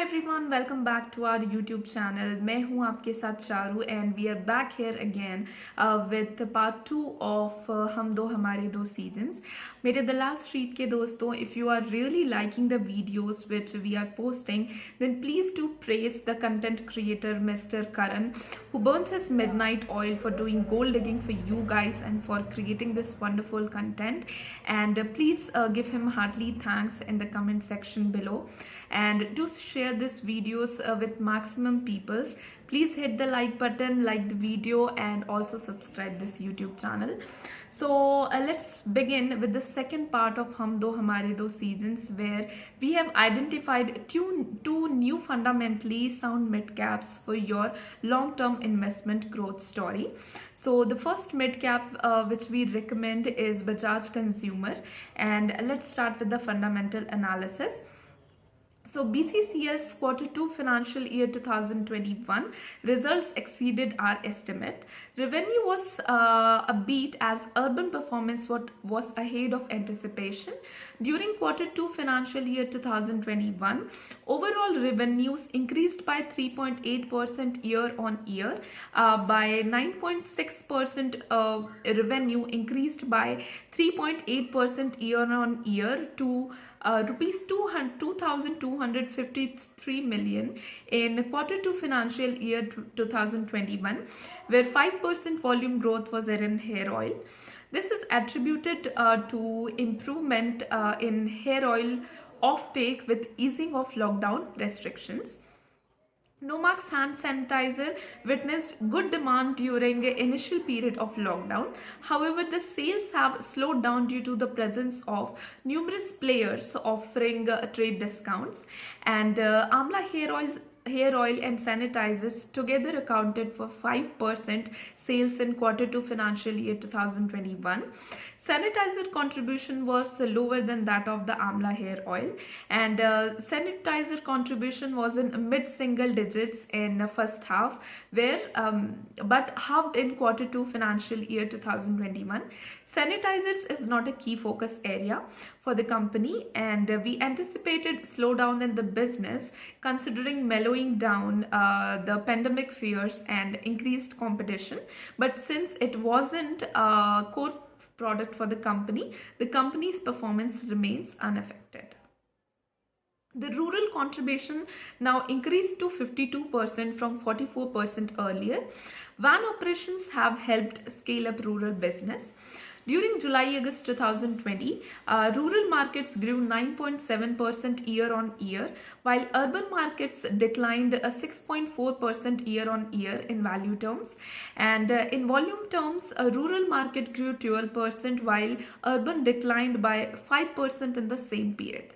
Everyone, welcome back to our YouTube channel. मैं हूं आपके साथ Charu and we are back here again with part 2 of Hum Do हमारे दो सीजन्स। मेरे दलाल स्ट्रीट के दोस्तों, if you are really liking the videos which we are posting, then please do praise the content creator Mr. Karan, who burns his midnight oil for doing gold digging for you guys and for creating this wonderful content. And please give him heartily thanks in the comment section below. And do share this videos with maximum peoples. Please hit the like button, like the video, and also subscribe this YouTube channel. So let's begin with the second part of Hum Do Hamare Do seasons, where we have identified two new fundamentally sound mid caps for your long-term investment growth story. So the first mid cap which we recommend is Bajaj Consumer, and let's start with the fundamental analysis. So BCCL's Q2 financial year 2021 results exceeded our estimate. Revenue was a beat as urban performance was ahead of anticipation. During Q2 financial year 2021, overall revenues increased by 3.8% year on year. By 9.6% revenue increased by 3.8% year on year to rupees 2,253 million in Q2 financial year 2021, where 5% volume growth was there in hair oil. This is attributed to improvement in hair oil offtake with easing of lockdown restrictions. Nomarks hand sanitizer witnessed good demand during the initial period of lockdown. However, the sales have slowed down due to the presence of numerous players offering trade discounts. And Amla hair oil and sanitizers together accounted for 5% sales in Q2 financial year 2021. Sanitizer contribution was lower than that of the Amla hair oil, and sanitizer contribution was in mid-single digits in the first half, where but halved in Q2 financial year 2021. Sanitizers is not a key focus area for the company, and we anticipated slowdown in the business considering mellowing down the pandemic fears and increased competition. But since it wasn't a core product for the company's performance remains unaffected. The rural contribution now increased to 52% from 44% earlier. Van operations have helped scale up rural business. During July-August 2020, rural markets grew 9.7% year on year, while urban markets declined 6.4% year on year in value terms. And in volume terms, a rural market grew 12%, while urban declined by 5% in the same period.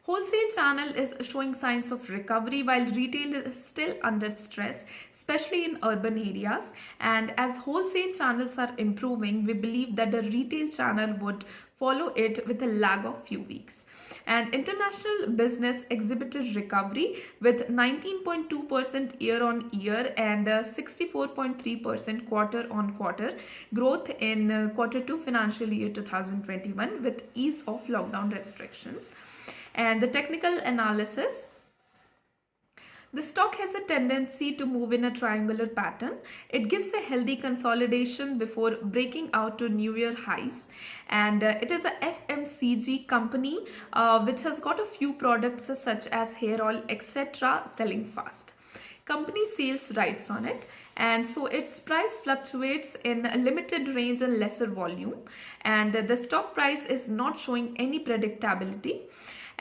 Wholesale channel is showing signs of recovery while retail is still under stress, especially in urban areas. And as wholesale channels are improving, we believe that the retail channel would follow it with a lag of few weeks. And international business exhibited recovery with 19.2% year on year and 64.3% quarter on quarter growth in Q2 financial year 2021 with ease of lockdown restrictions. And the technical analysis. The stock has a tendency to move in a triangular pattern. It gives a healthy consolidation before breaking out to new year highs. And it is a FMCG company which has got a few products such as hair oil, etc. selling fast. Company sales rights on it, and so its price fluctuates in a limited range and lesser volume, and the stock price is not showing any predictability.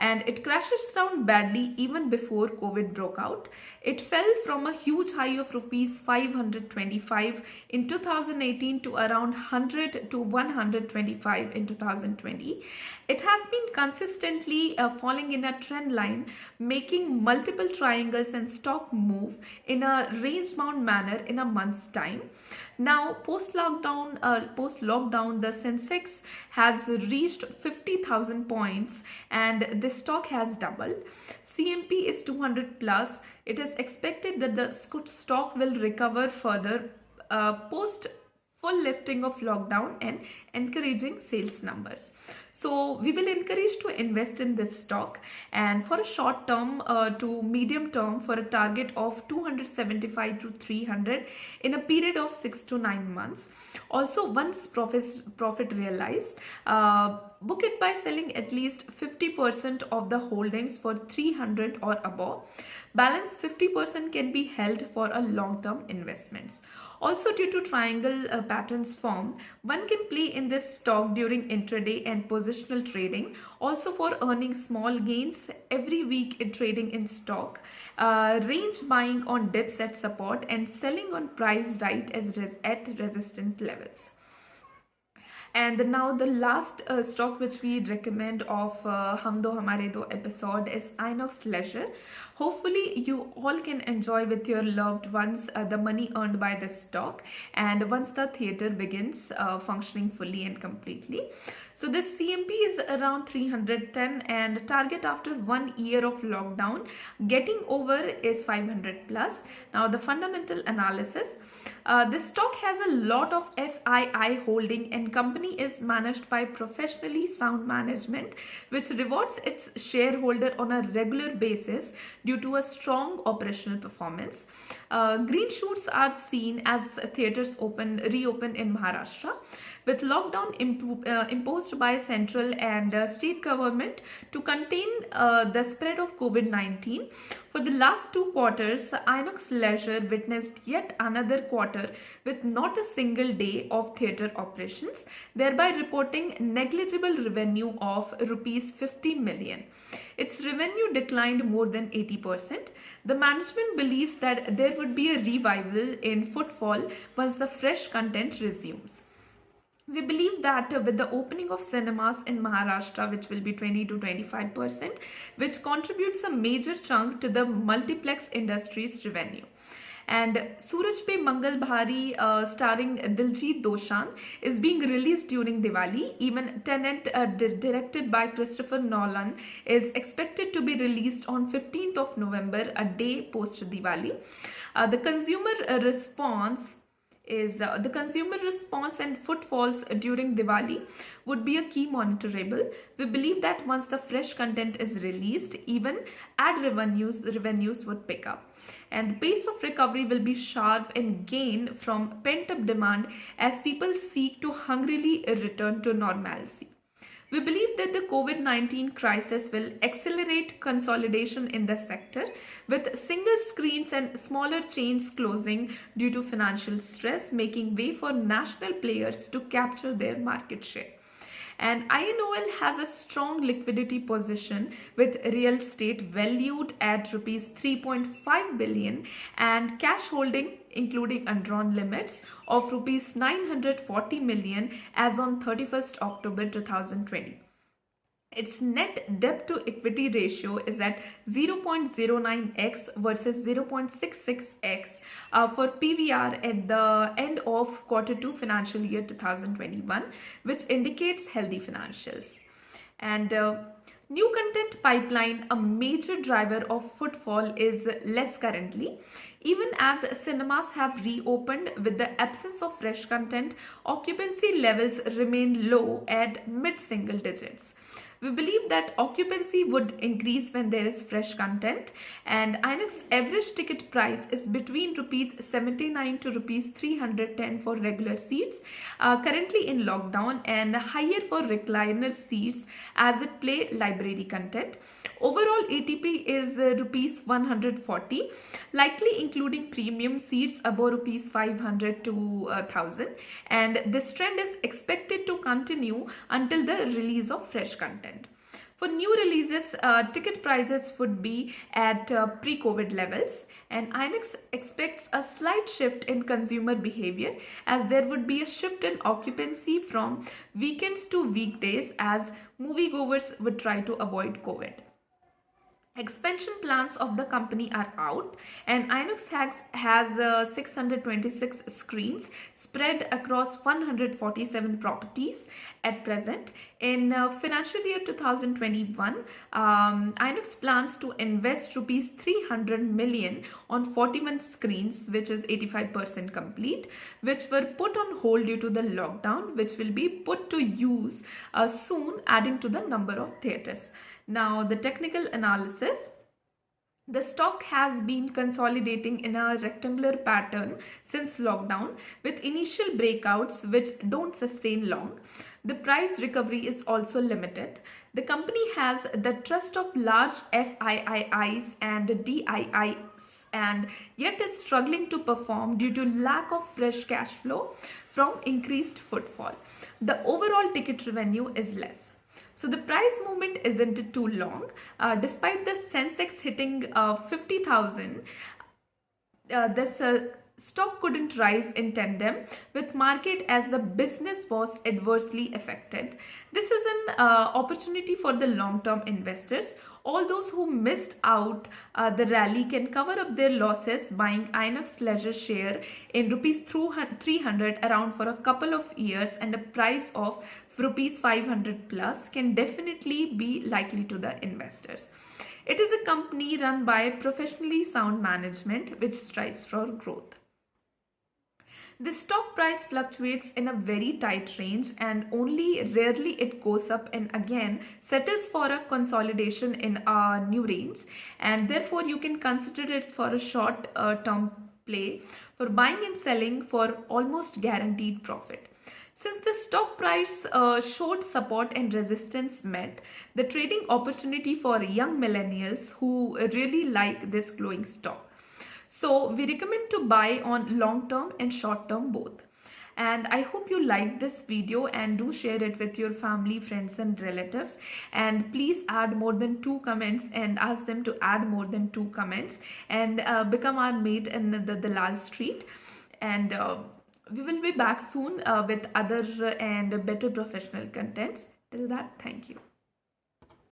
And it crashes down badly even before COVID broke out. It fell from a huge high of rupees 525 in 2018 to around 100 to 125 in 2020. It has been consistently falling in a trend line, making multiple triangles and stock move in a range-bound manner in a month's time. Now, post-lockdown, the Sensex has reached 50,000 points and the stock has doubled. CMP is 200 plus. It is expected that the stock will recover further post full lifting of lockdown and encouraging sales numbers. So we will encourage to invest in this stock, and for a short term to medium term for a target of 275 to 300 in a period of 6 to 9 months. Also, once profit realized, book it by selling at least 50% of the holdings for 300 or above. Balance 50% can be held for a long-term investments. Also, due to triangle patterns formed, one can play in this stock during intraday and positional trading. Also for earning small gains every week in trading in stock. Range buying on dips at support and selling on price right at resistant levels. And now the last stock which we recommend of Hum Do Hamare Do episode is Inox Leisure. Hopefully you all can enjoy with your loved ones the money earned by this stock, and once the theater begins functioning fully and completely. So this CMP is around 310, and target after 1 year of lockdown getting over is 500 plus. Now the fundamental analysis. This stock has a lot of FII holding, and company is managed by professionally sound management which rewards its shareholder on a regular basis due to a strong operational performance. Green shoots are seen as theatres reopen in Maharashtra, with lockdown imposed by central and state government to contain the spread of COVID-19. For the last 2 quarters, Inox Leisure witnessed yet another quarter with not a single day of theatre operations, thereby reporting negligible revenue of rupees 50 million. Its revenue declined more than 80%. The management believes that there would be a revival in footfall once the fresh content resumes. We believe that with the opening of cinemas in Maharashtra, which will be 20 to 25%, which contributes a major chunk to the multiplex industry's revenue. And Suraj Pe Mangal Bhari starring Diljit Dosanjh is being released during Diwali. Even Tenet directed by Christopher Nolan is expected to be released on 15th of November, a day post Diwali. The consumer response and footfalls during Diwali would be a key monitorable. We believe that once the fresh content is released, even ad revenues would pick up. And the pace of recovery will be sharp and gain from pent-up demand as people seek to hungrily return to normalcy. We believe that the COVID-19 crisis will accelerate consolidation in the sector, with single screens and smaller chains closing due to financial stress, making way for national players to capture their market share. And INOL has a strong liquidity position with real estate valued at rupees 3.5 billion and cash holding including undrawn limits of rupees 940 million as on 31st October 2020. Its net debt to equity ratio is at 0.09x versus 0.66x for PVR at the end of Q2 financial year 2021, which indicates healthy financials. And new content pipeline, a major driver of footfall, is less currently. Even as cinemas have reopened, with the absence of fresh content, occupancy levels remain low at mid-single digits. We believe that occupancy would increase when there is fresh content, and INOX average ticket price is between rupees 79 to rupees 310 for regular seats, currently in lockdown, and higher for recliner seats as it play library content. Overall ATP is rupees 140, likely including premium seats above rupees 500 to 1000, and this trend is expected to continue until the release of fresh content. For new releases, ticket prices would be at pre-COVID levels, and INOX expects a slight shift in consumer behavior as there would be a shift in occupancy from weekends to weekdays as moviegoers would try to avoid COVID. Expansion plans of the company are out, and Inox has 626 screens spread across 147 properties at present. In financial year 2021, Inox plans to invest rupees 300 million on 41 screens, which is 85% complete, which were put on hold due to the lockdown, which will be put to use soon, adding to the number of theatres. Now, the technical analysis. The stock has been consolidating in a rectangular pattern since lockdown, with initial breakouts which don't sustain long. The price recovery is also limited. The company has the trust of large FIIs and DIIs, and yet is struggling to perform due to lack of fresh cash flow from increased footfall. The overall ticket revenue is less. So the price movement isn't too long. Despite the Sensex hitting 50,000, this stock couldn't rise in tandem with market as the business was adversely affected. This is an opportunity for the long-term investors. All those who missed out the rally can cover up their losses buying Inox Leisure share in rupees 300 around for a couple of years, and a price of rupees 500 plus can definitely be likely to the investors. It is a company run by professionally sound management which strives for growth. The stock price fluctuates in a very tight range, and only rarely it goes up and again settles for a consolidation in a new range, and therefore you can consider it for a short term play for buying and selling for almost guaranteed profit. Since the stock price showed support and resistance met, the trading opportunity for young millennials who really like this glowing stock. So we recommend to buy on long term and short term both. And I hope you liked this video, and do share it with your family, friends and relatives. And please add more than 2 comments and ask them to add more than 2 comments, and become our mate in the Dalal Street. And we will be back soon with other and better professional contents. Till that, thank you.